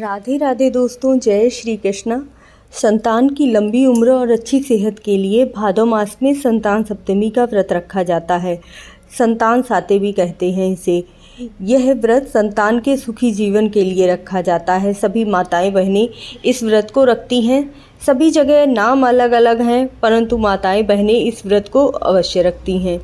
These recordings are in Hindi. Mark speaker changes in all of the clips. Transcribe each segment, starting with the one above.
Speaker 1: राधे राधे दोस्तों, जय श्री कृष्णा। संतान की लंबी उम्र और अच्छी सेहत के लिए भादो मास में संतान सप्तमी का व्रत रखा जाता है। संतान साते भी कहते हैं इसे। यह व्रत संतान के सुखी जीवन के लिए रखा जाता है। सभी माताएं बहनें इस व्रत को रखती हैं। सभी जगह नाम अलग अलग हैं, परंतु माताएं बहनें इस व्रत को अवश्य रखती हैं।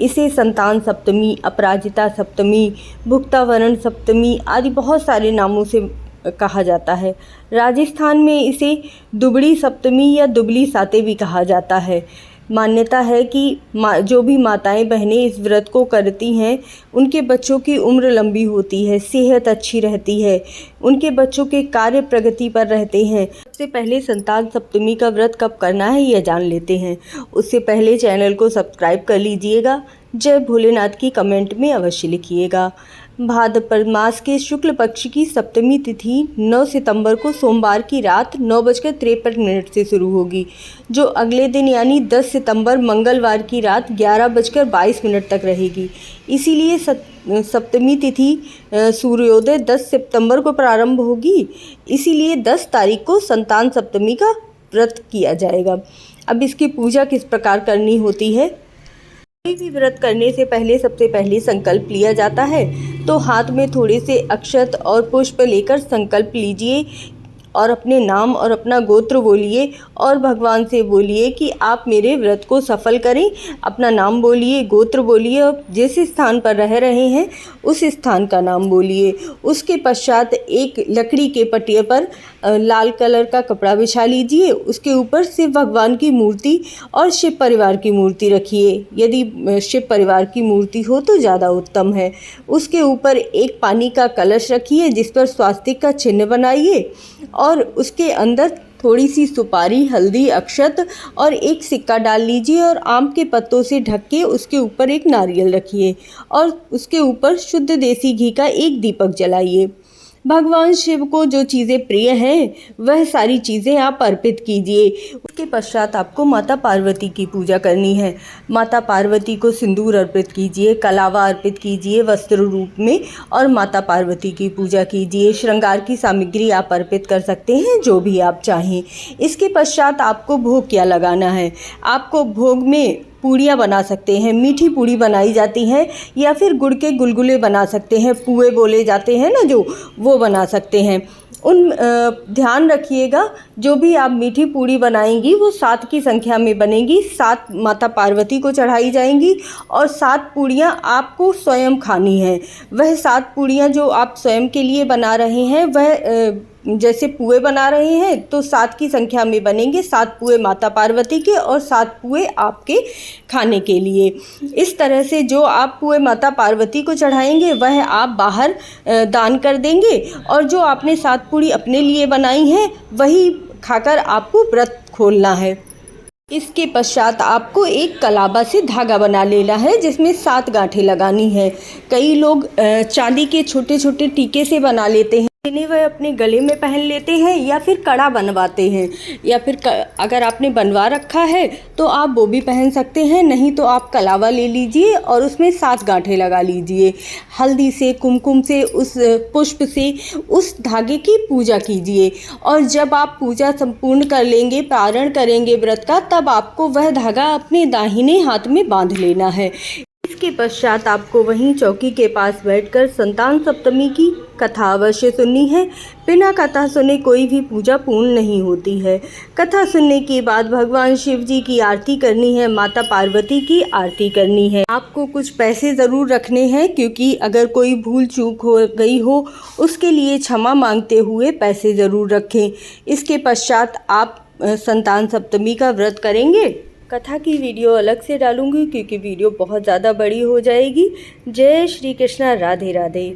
Speaker 1: इसे संतान सप्तमी, अपराजिता सप्तमी, भुक्तावरण सप्तमी आदि बहुत सारे नामों से कहा जाता है। राजस्थान में इसे दुबड़ी सप्तमी या दुबली साते भी कहा जाता है। मान्यता है कि जो भी माताएं बहनें इस व्रत को करती हैं, उनके बच्चों की उम्र लंबी होती है, सेहत अच्छी रहती है, उनके बच्चों के कार्य प्रगति पर रहते हैं। सबसे पहले संतान सप्तमी का व्रत कब करना है यह जान लेते हैं। उससे पहले चैनल को सब्सक्राइब कर लीजिएगा। जय भोलेनाथ की कमेंट में अवश्य लिखिएगा। भाद्रपद मास के शुक्ल पक्ष की सप्तमी तिथि 9 सितंबर को सोमवार की रात 9:53 से शुरू होगी, जो अगले दिन यानी 10 सितंबर मंगलवार की रात 11:22 तक रहेगी। इसीलिए सप्तमी तिथि सूर्योदय 10 सितंबर को प्रारंभ होगी। इसीलिए 10 तारीख को संतान सप्तमी का व्रत किया जाएगा। अब इसकी पूजा किस प्रकार करनी होती है। कोई भी व्रत करने से पहले सबसे पहले संकल्प लिया जाता है, तो हाथ में थोड़े से अक्षत और पुष्प लेकर संकल्प लीजिए और अपने नाम और अपना गोत्र बोलिए और भगवान से बोलिए कि आप मेरे व्रत को सफल करें। अपना नाम बोलिए, गोत्र बोलिए और जिस स्थान पर रह रहे हैं उस स्थान का नाम बोलिए। उसके पश्चात एक लकड़ी के पटिये पर लाल कलर का कपड़ा बिछा लीजिए। उसके ऊपर शिव भगवान की मूर्ति और शिव परिवार की मूर्ति रखिए। यदि शिव परिवार की मूर्ति हो तो ज़्यादा उत्तम है। उसके ऊपर एक पानी का कलश रखिए, जिस पर स्वास्तिक का चिन्ह बनाइए और उसके अंदर थोड़ी सी सुपारी, हल्दी, अक्षत और एक सिक्का डाल लीजिए और आम के पत्तों से ढक के उसके ऊपर एक नारियल रखिए और उसके ऊपर शुद्ध देसी घी का एक दीपक जलाइए। भगवान शिव को जो चीज़ें प्रिय हैं वह सारी चीज़ें आप अर्पित कीजिए। उसके पश्चात आपको माता पार्वती की पूजा करनी है। माता पार्वती को सिंदूर अर्पित कीजिए, कलावा अर्पित कीजिए वस्त्र रूप में और माता पार्वती की पूजा कीजिए। श्रृंगार की सामग्री आप अर्पित कर सकते हैं, जो भी आप चाहें। इसके पश्चात आपको भोग क्या लगाना है। आपको भोग में पूड़ियाँ बना सकते हैं, मीठी पूड़ी बनाई जाती हैं या फिर गुड़ के गुलगुले बना सकते हैं, पुए बोले जाते हैं ना जो, वो बना सकते हैं। ध्यान रखिएगा, जो भी आप मीठी पूड़ी बनाएंगी वो 7 की संख्या में बनेगी। 7 माता पार्वती को चढ़ाई जाएंगी और 7 पूड़ियाँ आपको स्वयं खानी हैं। वह 7 पूड़ियाँ जो आप स्वयं के लिए बना रहे हैं, वह जैसे पुए बना रहे हैं तो 7 की संख्या में बनेंगे। 7 पुए माता पार्वती के और 7 पुए आपके खाने के लिए। इस तरह से जो आप पुए माता पार्वती को चढ़ाएंगे वह आप बाहर दान कर देंगे और जो आपने 7 पूड़ी अपने लिए बनाई हैं वही खाकर आपको व्रत खोलना है। इसके पश्चात आपको एक कलाबा से धागा बना लेना है, जिसमें 7 गांठें लगानी है। कई लोग चांदी के छोटे छोटे टीके से बना लेते हैं, इन्हें वह अपने गले में पहन लेते हैं या फिर कड़ा बनवाते हैं, या फिर अगर आपने बनवा रखा है तो आप वो भी पहन सकते हैं। नहीं तो आप कलावा ले लीजिए और उसमें 7 गांठें लगा लीजिए। हल्दी से, कुमकुम से, उस पुष्प से उस धागे की पूजा कीजिए और जब आप पूजा संपूर्ण कर लेंगे, पारण करेंगे व्रत का, तब आपको वह धागा अपने दाहिने हाथ में बांध लेना है। इसके पश्चात आपको वहीं चौकी के पास बैठकर संतान सप्तमी की कथा अवश्य सुननी है। बिना कथा सुने कोई भी पूजा पूर्ण नहीं होती है। कथा सुनने के बाद भगवान शिव जी की आरती करनी है, माता पार्वती की आरती करनी है। आपको कुछ पैसे ज़रूर रखने हैं, क्योंकि अगर कोई भूल चूक हो गई हो उसके लिए क्षमा मांगते हुए पैसे ज़रूर रखें। इसके पश्चात आप संतान सप्तमी का व्रत करेंगे। कथा की वीडियो अलग से डालूंगी क्योंकि वीडियो बहुत ज़्यादा बड़ी हो जाएगी। जय श्री कृष्णा, राधे राधे।